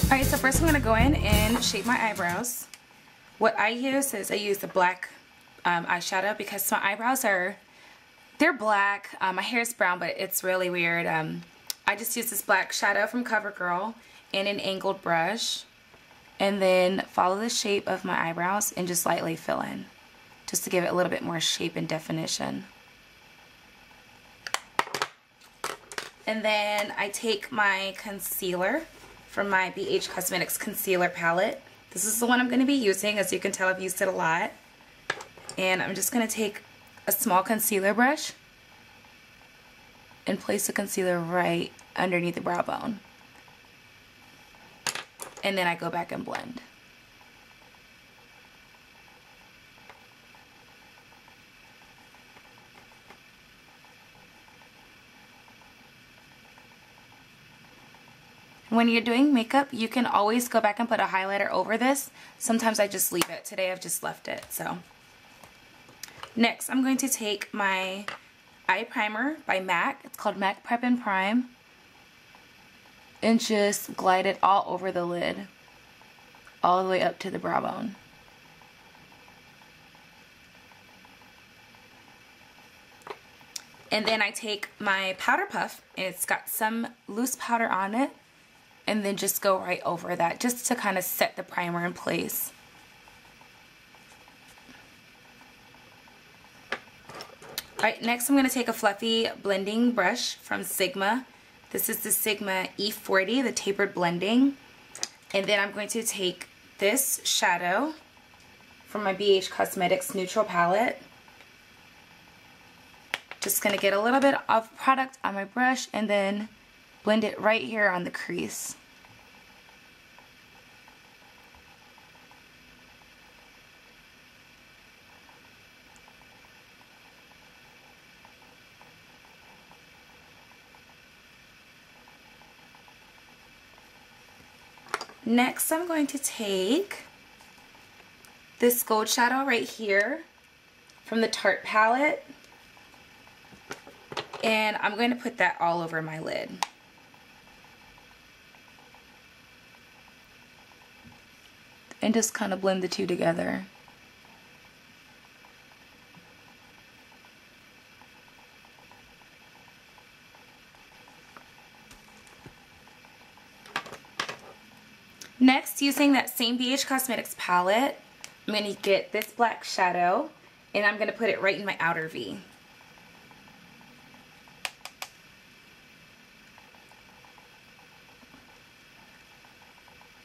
Alright, so first I'm going to go in and shape my eyebrows. What I use is I use the black eyeshadow because my eyebrows they're black. My hair is brown, but it's really weird. I just use this black shadow from Covergirl and an angled brush. And then follow the shape of my eyebrows and just lightly fill in. Just to give it a little bit more shape and definition. And then I take my concealer from my BH Cosmetics concealer palette. This is the one I'm going to be using. As you can tell, I've used it a lot. And I'm just going to take a small concealer brush and place the concealer right underneath the brow bone. And then I go back and blend. When you're doing makeup, you can always go back and put a highlighter over this. Sometimes I just leave it. Today I've just left it. So next, I'm going to take my eye primer by MAC. It's called MAC Prep and Prime. And just glide it all over the lid. All the way up to the brow bone. And then I take my powder puff, and it's got some loose powder on it. And then just go right over that, just to kind of set the primer in place. Alright, next I'm going to take a fluffy blending brush from Sigma. This is the Sigma E40, the tapered blending. And then I'm going to take this shadow from my BH Cosmetics neutral palette. Just going to get a little bit of product on my brush and then blend it right here on the crease. Next, I'm going to take this gold shadow right here from the Tarte palette, and I'm going to put that all over my lid. And just kind of blend the two together. Next, using that same BH Cosmetics palette, I'm going to get this black shadow and I'm going to put it right in my outer V.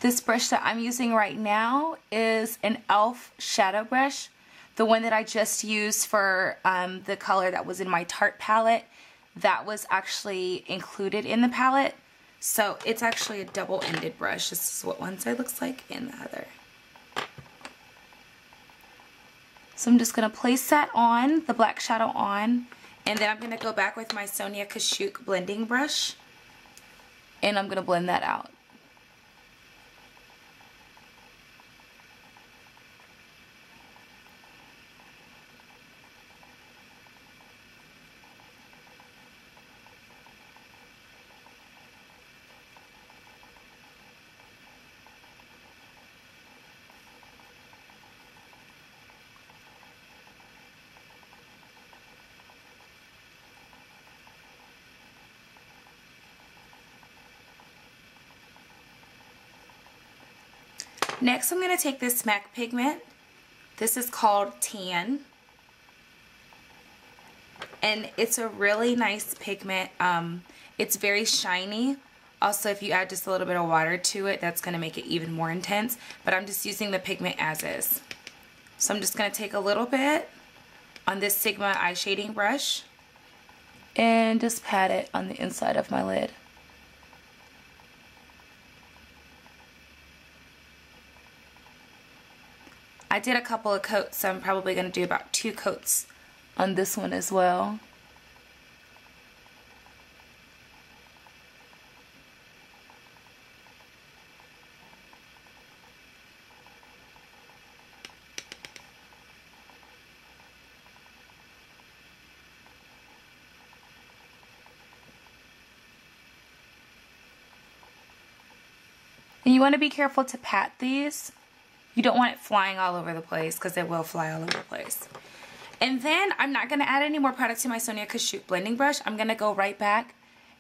This brush that I'm using right now is an e.l.f. shadow brush. The one that I just used for the color that was in my Tarte palette, that was actually included in the palette. So it's actually a double-ended brush. This is what one side looks like and the other. So I'm just going to place that on, the black shadow on, and then I'm going to go back with my Sonia Kashuk blending brush, and I'm going to blend that out. Next, I'm going to take this MAC pigment. This is called Tan. And it's a really nice pigment. It's very shiny. Also, if you add just a little bit of water to it, that's going to make it even more intense. But I'm just using the pigment as is. So I'm just going to take a little bit on this Sigma eye shading brush and just pat it on the inside of my lid. I did a couple of coats, so I'm probably going to do about 2 coats on this one as well. And you want to be careful to pat these. You don't want it flying all over the place because it will fly all over the place. And then I'm not going to add any more product to my Sonia Kashuk blending brush. I'm going to go right back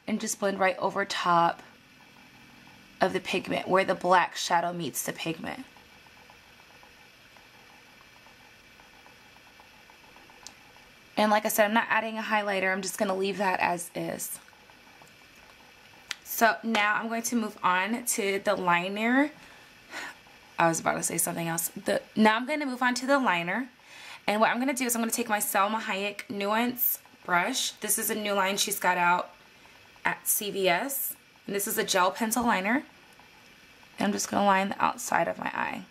and just blend right over top of the pigment where the black shadow meets the pigment. And like I said, I'm not adding a highlighter. I'm just going to leave that as is. So now I'm going to move on to the liner. I was about to say something else. Now I'm going to move on to the liner. And what I'm going to do is I'm going to take my Selma Hayek Nuance brush. This is a new line she's got out at CVS. And this is a gel pencil liner. And I'm just going to line the outside of my eye.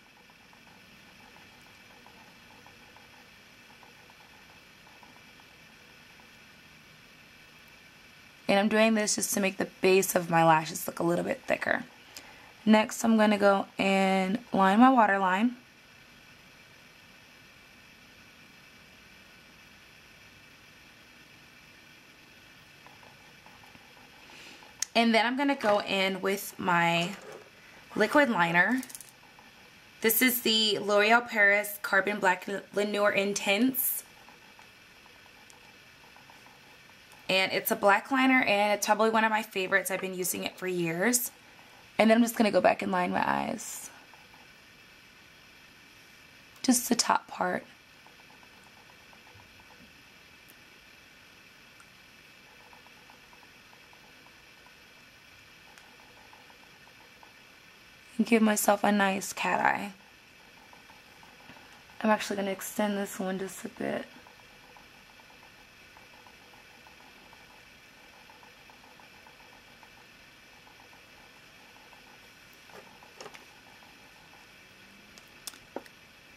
And I'm doing this just to make the base of my lashes look a little bit thicker. Next, I'm going to go and line my waterline. And then I'm going to go in with my liquid liner. This is the L'Oreal Paris Carbon Black Lineur Intense. And it's a black liner, and it's probably one of my favorites. I've been using it for years. And then I'm just going to go back and line my eyes. Just the top part. And give myself a nice cat eye. I'm actually going to extend this one just a bit.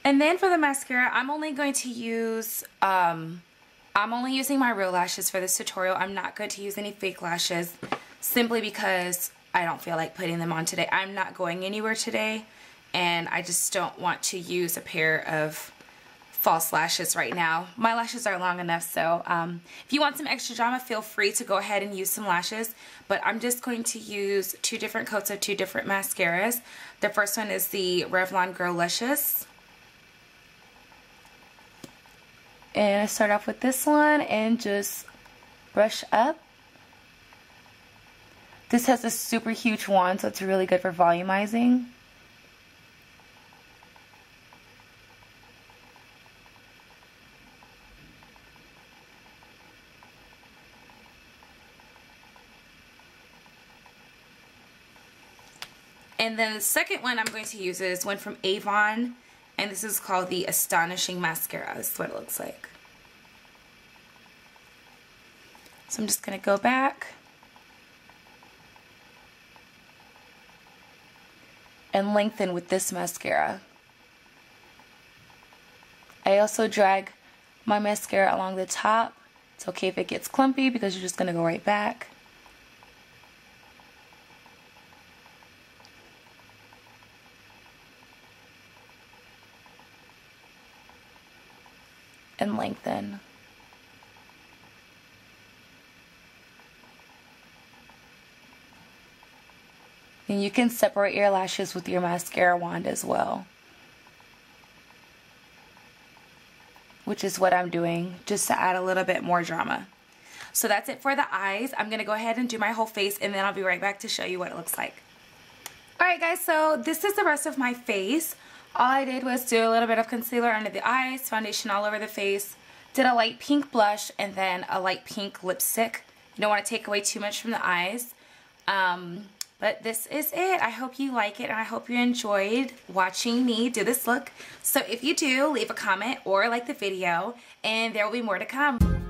And then for the mascara, I'm only going to use, I'm only using my real lashes for this tutorial. I'm not going to use any fake lashes simply because I don't feel like putting them on today. I'm not going anywhere today, and I just don't want to use a pair of false lashes right now. My lashes are long enough, so if you want some extra drama, feel free to go ahead and use some lashes. But I'm just going to use 2 different coats of 2 different mascaras. The first one is the Revlon Grow Lucious. And I start off with this one and just brush up. This has a super huge wand, so it's really good for volumizing. And then the second one I'm going to use is one from Avon. And this is called the Astonishing Mascara. This is what it looks like. So I'm just going to go back and lengthen with this mascara. I also drag my mascara along the top. It's okay if it gets clumpy because you're just going to go right back. And lengthen. And you can separate your lashes with your mascara wand as well, which is what I'm doing just to add a little bit more drama. So that's it for the eyes. I'm going to go ahead and do my whole face, and then I'll be right back to show you what it looks like. Alright guys, so this is the rest of my face. All I did was do a little bit of concealer under the eyes, foundation all over the face, did a light pink blush, and then a light pink lipstick. You don't want to take away too much from the eyes. But this is it. I hope you like it, and I hope you enjoyed watching me do this look. So if you do, leave a comment or like the video, and there will be more to come.